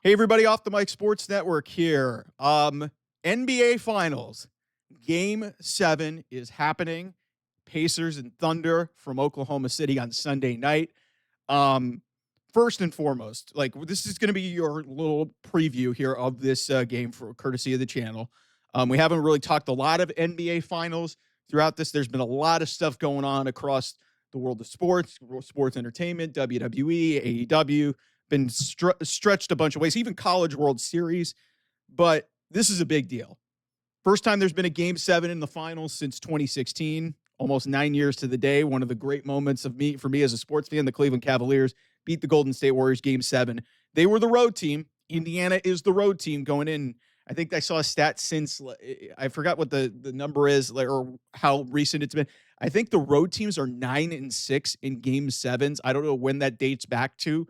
Hey everybody, off the Mike Sports Network here. NBA Finals. Game 7 is happening. Pacers and Thunder from Oklahoma City on Sunday night. Um First and foremost, like this is going to be your little preview here of this game for courtesy of the channel. We haven't really talked a lot of NBA Finals throughout this. There's been a lot of stuff going on across the world of sports entertainment, WWE, AEW, been stretched a bunch of ways, even College World Series. But this is a big deal. First time there's been a game 7 in the finals since 2016, almost 9 years to the day. One of the great moments for me as a sports fan. The Cleveland Cavaliers beat the Golden State Warriors game 7. They were the road team. Indiana is the road team going in. I think I saw a stat since I forgot what the number is, or how recent it's been. I think the road teams are 9-6 in game 7s. I don't know when that dates back to,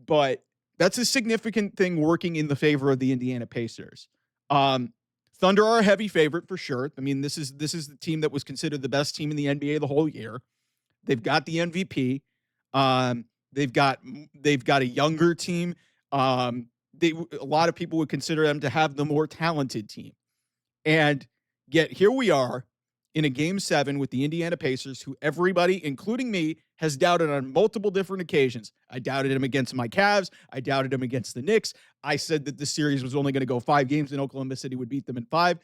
but that's a significant thing working in the favor of the Indiana Pacers. Thunder are a heavy favorite for sure. I mean, this is the team that was considered the best team in the NBA the whole year. They've got the MVP. They've got a younger team. A lot of people would consider them to have the more talented team. And yet here we are in a game 7 with the Indiana Pacers, who everybody, including me, has doubted on multiple different occasions. I doubted him against my Cavs. I doubted him against the Knicks. I said that the series was only going to go 5 games and Oklahoma City would beat them in 5.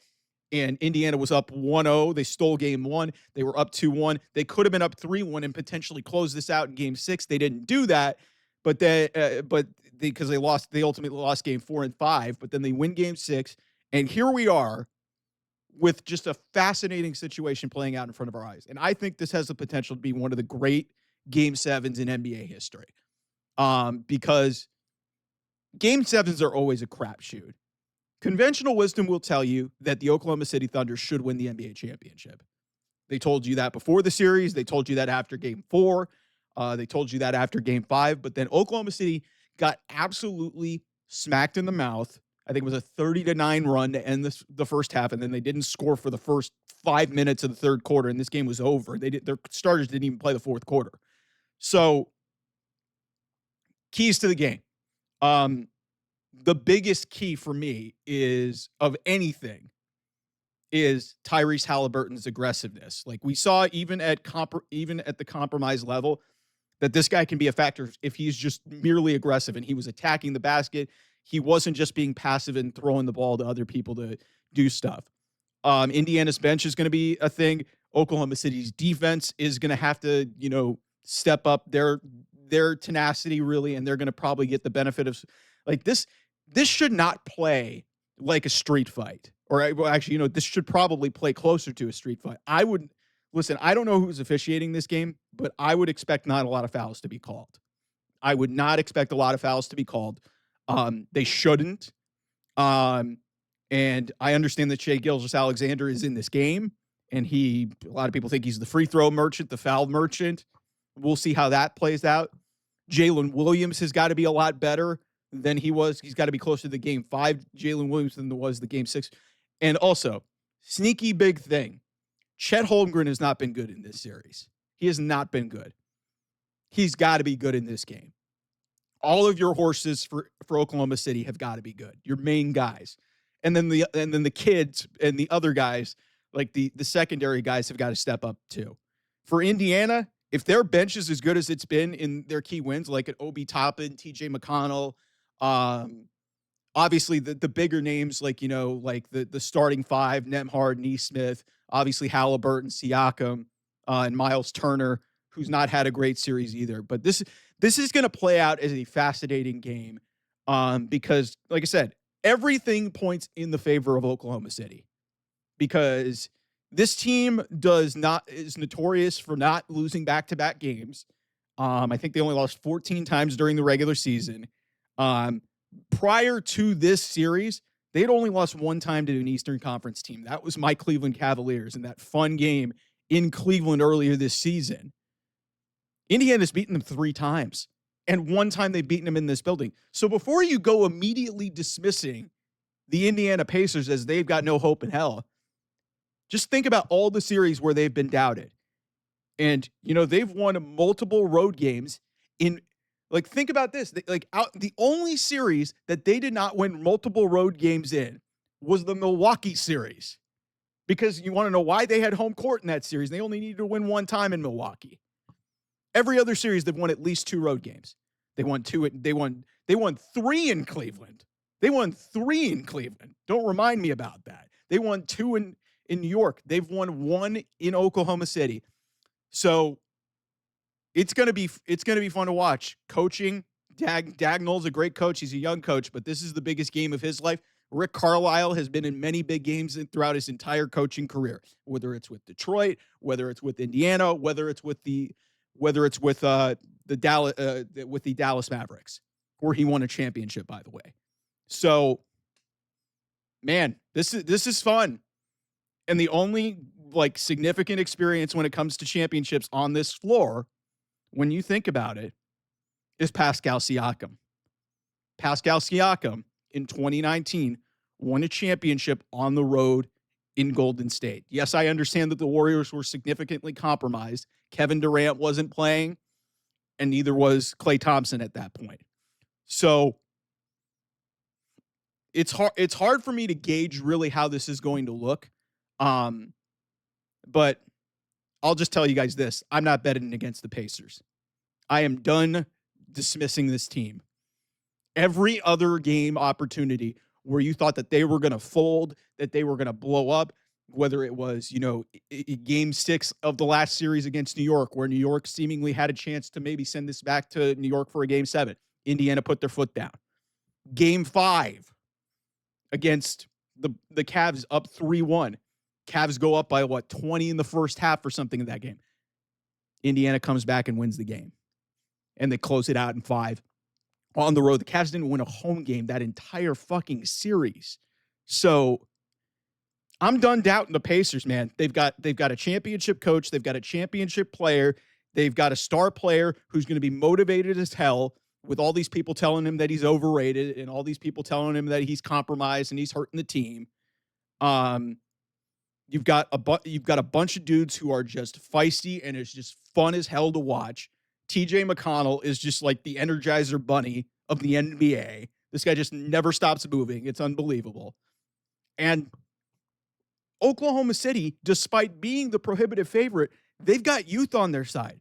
And Indiana was up 1-0. They stole game 1. They were up 2-1. They could have been up 3-1 and potentially closed this out in game 6. They didn't do that. But because they ultimately lost game 4 and 5, but then they win game 6. And here we are with just a fascinating situation playing out in front of our eyes. And I think this has the potential to be one of the great game 7s in NBA history. Because game 7s are always a crapshoot. Conventional wisdom will tell you that the Oklahoma City Thunder should win the NBA championship. They told you that before the series. They told you that after game 4. They told you that after game 5. But then Oklahoma City got absolutely smacked in the mouth. I think it was a 30-9 run to end the first half, and then they didn't score for the first 5 minutes of the third quarter, and this game was over. Their starters didn't even play the fourth quarter. So, keys to the game. The biggest key for me is Tyrese Halliburton's aggressiveness. Like we saw even at the compromise level, that this guy can be a factor if he's just merely aggressive and he was attacking the basket. He wasn't just being passive and throwing the ball to other people to do stuff. Indiana's bench is going to be a thing. Oklahoma City's defense is going to have to, step up their tenacity really, and they're going to probably get the benefit of like this. This should not play like a street fight, this should probably play closer to a street fight. I don't know who's officiating this game, but I would expect not a lot of fouls to be called. I would not expect a lot of fouls to be called. They shouldn't. And I understand that Shai Gilgeous-Alexander is in this game, and a lot of people think he's the free throw merchant, the foul merchant. We'll see how that plays out. Jalen Williams has got to be a lot better than he was. He's got to be closer to the game 5 Jalen Williams than was the game 6. And also, sneaky big thing. Chet Holmgren has not been good in this series. He has not been good. He's got to be good in this game. All of your horses for Oklahoma City have got to be good. Your main guys. And then the kids and the other guys, like the secondary guys, have got to step up too. For Indiana, if their bench is as good as it's been in their key wins, like at Obi Toppin, TJ McConnell, obviously the bigger names like the starting 5, Nembhard, Nesmith, obviously Halliburton, Siakam, and Miles Turner, who's not had a great series either. But this is going to play out as a fascinating game because, like I said, everything points in the favor of Oklahoma City because this team is notorious for not losing back-to-back games. I think they only lost 14 times during the regular season. Prior to this series, they had only lost 1 time to an Eastern Conference team. That was my Cleveland Cavaliers in that fun game in Cleveland earlier this season. Indiana's beaten them 3 times, and 1 time they've beaten them in this building. So before you go immediately dismissing the Indiana Pacers as they've got no hope in hell, just think about all the series where they've been doubted. And, they've won multiple road games in Like, think about this. The only series that they did not win multiple road games in was the Milwaukee series. Because you want to know why? They had home court in that series. They only needed to win one time in Milwaukee. Every other series, they've won at least 2 road games. They won 3 in Cleveland. They won 3 in Cleveland. Don't remind me about that. They won 2 in New York. They've won 1 in Oklahoma City. So it's gonna be fun to watch. Coaching, Dagnall's a great coach. He's a young coach, but this is the biggest game of his life. Rick Carlisle has been in many big games throughout his entire coaching career, whether it's with Detroit, whether it's with Indiana, whether it's with the Dallas Mavericks, where he won a championship, by the way. So, man, this is fun. And the only significant experience when it comes to championships on this floor, when you think about it, is Pascal Siakam. Pascal Siakam in 2019 won a championship on the road in Golden State. Yes, I understand that the Warriors were significantly compromised. Kevin Durant wasn't playing, and neither was Klay Thompson at that point. So it's hard for me to gauge really how this is going to look. But I'll just tell you guys this. I'm not betting against the Pacers. I am done dismissing this team. Every other game opportunity where you thought that they were going to fold, that they were going to blow up, whether it was, game 6 of the last series against New York, where New York seemingly had a chance to maybe send this back to New York for a game 7. Indiana put their foot down. Game 5 against the Cavs up 3-1. Cavs go up by 20 in the first half or something in that game. Indiana comes back and wins the game. And they close it out in 5. On the road, the Cavs didn't win a home game that entire fucking series. So I'm done doubting the Pacers, man. They've got a championship coach. They've got a championship player. They've got a star player who's going to be motivated as hell, with all these people telling him that he's overrated and all these people telling him that he's compromised and he's hurting the team. You've got a bunch of dudes who are just feisty, and it's just fun as hell to watch. TJ McConnell is just like the Energizer Bunny of the NBA. This guy just never stops moving. It's unbelievable. And Oklahoma City, despite being the prohibitive favorite, they've got youth on their side.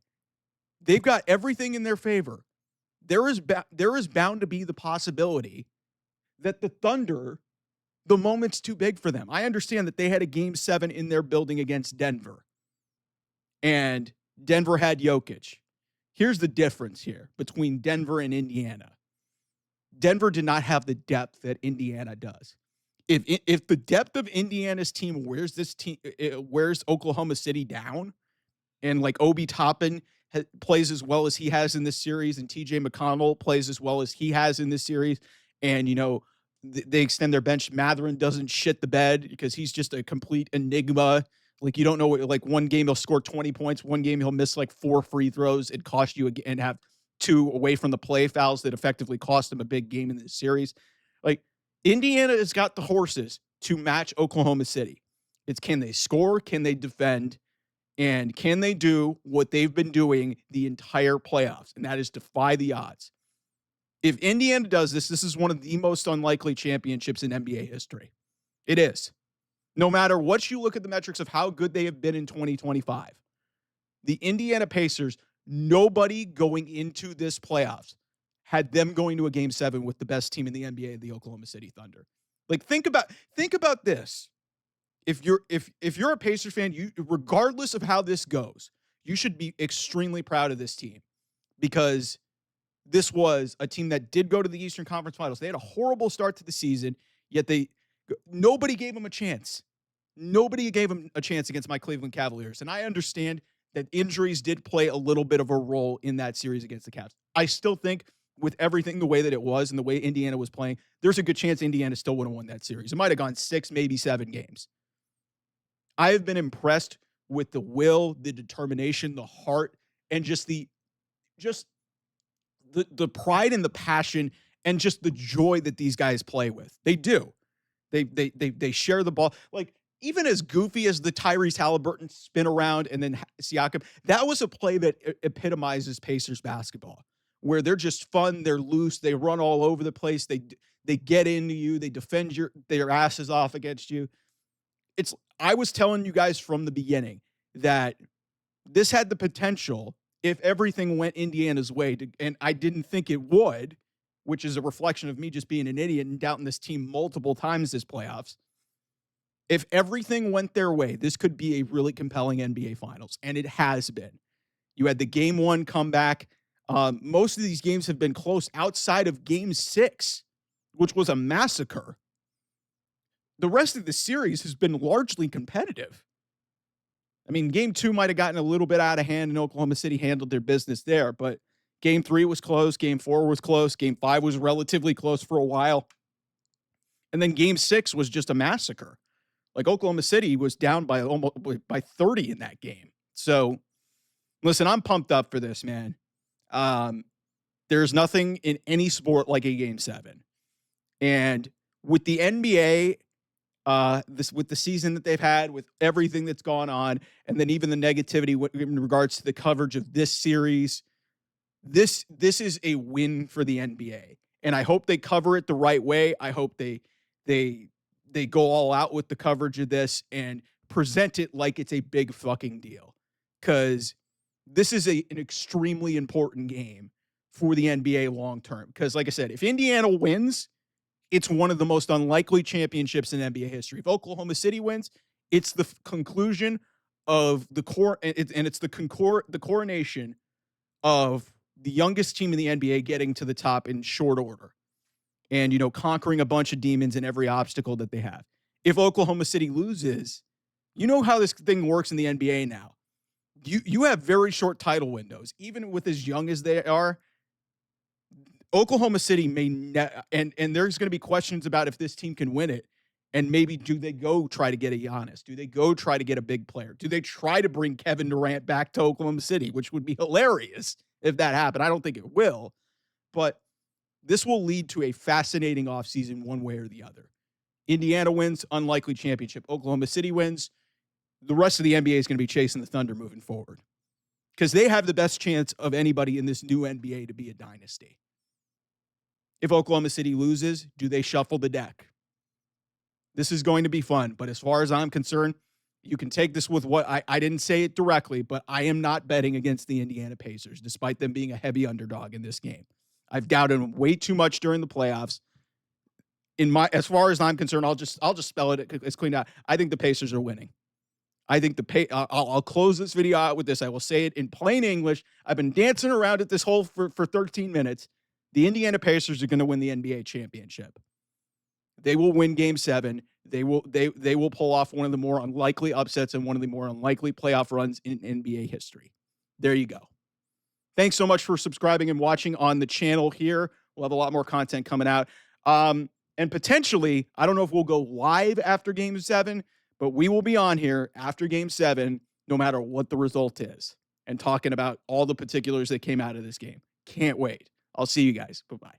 They've got everything in their favor. There is bound to be the possibility that the Thunder, the moment's too big for them. I understand that they had a game 7 in their building against Denver, and Denver had Jokic. Here's the difference here between Denver and Indiana. Denver did not have the depth that Indiana does. If the depth of Indiana's team wears Oklahoma City down, and Obi Toppin plays as well as he has in this series, and TJ McConnell plays as well as he has in this series, and they extend their bench. Mathurin doesn't shit the bed because he's just a complete enigma. You don't know what, one game he'll score 20 points. One game he'll miss 4 free throws and cost you and have 2 away from the play fouls that effectively cost him a big game in this series. Indiana has got the horses to match Oklahoma City. It's, can they score? Can they defend? And can they do what they've been doing the entire playoffs? And that is defy the odds. If Indiana does this, this is one of the most unlikely championships in NBA history. It is. No matter what you look at the metrics of how good they have been in 2025, the Indiana Pacers, nobody going into this playoffs had them going to a game 7 with the best team in the NBA, the Oklahoma City Thunder. Think about this. If you're a Pacers fan, you, regardless of how this goes, you should be extremely proud of this team, because this was a team that did go to the Eastern Conference Finals. They had a horrible start to the season, yet nobody gave them a chance. Nobody gave them a chance against my Cleveland Cavaliers. And I understand that injuries did play a little bit of a role in that series against the Cavs. I still think, with everything the way that it was and the way Indiana was playing, there's a good chance Indiana still would have won that series. It might have gone 6, maybe 7 games. I have been impressed with the will, the determination, the heart, and just the pride and the passion and just the joy that these guys play with. They do. They share the ball. Even as goofy as the Tyrese Halliburton spin around and then Siakam, that was a play that epitomizes Pacers basketball, where they're just fun, they're loose, they run all over the place, they get into you, they defend their asses off against you. I was telling you guys from the beginning that this had the potential, if everything went Indiana's way, and I didn't think it would, which is a reflection of me just being an idiot and doubting this team multiple times this playoffs. If everything went their way, this could be a really compelling NBA Finals, and it has been. You had the Game 1 comeback. Most of these games have been close outside of Game 6, which was a massacre. The rest of the series has been largely competitive. I mean, Game 2 might have gotten a little bit out of hand, and Oklahoma City handled their business there, but Game 3 was close. Game 4 was close. Game 5 was relatively close for a while. And then Game 6 was just a massacre. Like, Oklahoma City was down by 30 in that game. So, listen, I'm pumped up for this, man. There's nothing in any sport like a Game 7. And with the NBA, with the season that they've had, with everything that's gone on, and then even the negativity in regards to the coverage of this series, this is a win for the NBA. And I hope they cover it the right way. I hope they go all out with the coverage of this and present it like it's a big fucking deal. Because this is an extremely important game for the NBA long term. Because, like I said, if Indiana wins, it's one of the most unlikely championships in NBA history. If Oklahoma City wins, it's the conclusion of the core, and it's the coronation of the youngest team in the NBA getting to the top in short order, and conquering a bunch of demons in every obstacle that they have. If Oklahoma City loses, you know how this thing works in the NBA now. You have very short title windows, even with as young as they are. Oklahoma City may and there's going to be questions about if this team can win it, and maybe do they go try to get a Giannis? Do they go try to get a big player? Do they try to bring Kevin Durant back to Oklahoma City, which would be hilarious if that happened? I don't think it will, but this will lead to a fascinating offseason one way or the other. Indiana wins, unlikely championship. Oklahoma City wins. The rest of the NBA is going to be chasing the Thunder moving forward because they have the best chance of anybody in this new NBA to be a dynasty. If Oklahoma City loses, do they shuffle the deck? This is going to be fun, but as far as I'm concerned, you can take this with what I didn't say it directly, but I am not betting against the Indiana Pacers, despite them being a heavy underdog in this game. I've doubted them way too much during the playoffs. As far as I'm concerned, I'll just spell it. It's cleaned out. I think the Pacers are winning. I think I'll close this video out with this. I will say it in plain English. I've been dancing around it for 13 minutes. The Indiana Pacers are going to win the NBA championship. They will win Game 7. They will pull off one of the more unlikely upsets and one of the more unlikely playoff runs in NBA history. There you go. Thanks so much for subscribing and watching on the channel here. We'll have a lot more content coming out. And potentially, I don't know if we'll go live after Game 7, but we will be on here after Game 7, no matter what the result is, and talking about all the particulars that came out of this game. Can't wait. I'll see you guys. Bye-bye.